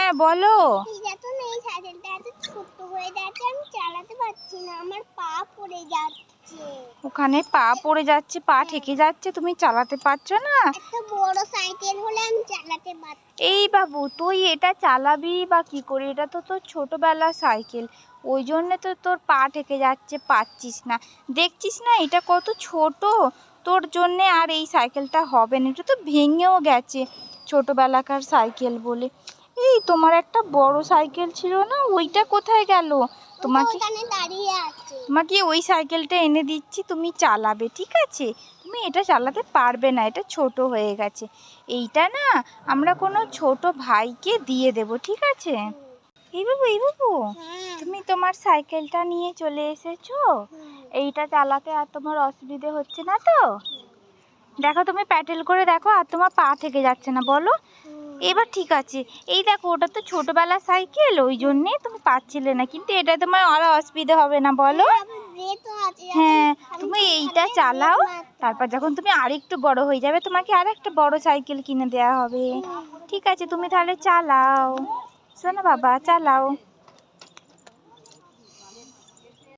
হ্যাঁ বলো। দেখো না, এই সাইকেলটা এত ছোট হয়ে যাচ্ছে, আমি চালাতে পারছি না, আমার পা পড়ে যাচ্ছে। ওখানে পা পড়ে যাচ্ছে, পা ঠেকে যাচ্ছে, তুমি চালাতে পারছো না? একটা বড় সাইকেল হলে আমি চালাতে পারতাম। এই বাবু, তুই এটা চালাবি বা কি করে? এটা তো তোর ছোটবেলার সাইকেল, ওই জন্য তো তোর পা ঠেকে যাচ্ছে, পাচ্ছিস না। দেখছিস না এটা কত ছোট, তোর জন্যে আর এই সাইকেলটা হবে না, এটা তো ভেঙেও গেছে ছোটবেলাকার সাইকেল বলে। এই তোমার একটা বড় সাইকেল ছিল না, ওইটা কোথায় গেল? তোমাকে ওখানে দাঁড়িয়ে আছে। তোমাকে ওই সাইকেলটা এনে দিচ্ছি, তুমি চালাবে, ঠিক আছে? তুমি এটা চালাতে পারবে না, এটা ছোট হয়ে গেছে। এইটা না আমরা কোনো ছোট ভাইকে দিয়ে দেব, ঠিক আছে? এই বাবু, তুমি তোমার সাইকেলটা নিয়ে চলে এসেছো। এইটা চালাতে আর তোমার অসুবিধে হচ্ছে না তো? দেখো তুমি প্যাডেল করে দেখো, আর তোমার পা থেকে যাচ্ছে না, বলো? এবার ঠিক আছে। এই দেখো, ওটা তো ছোটবেলার সাইকেল, ওই জন্যে তুমি পাচ্ছিলে না, কিন্তু এটা তোমার আর অসুবিধা হবে না, বলো? হ্যাঁ, তুমি এইটা চালাও, তারপর যখন তুমি আরেকটু বড় হয়ে যাবে তোমাকে আর একটা বড় সাইকেল কিনে দেওয়া হবে। ঠিক আছে, তুমি তাহলে চালাও, শোনো বাবা, চালাও।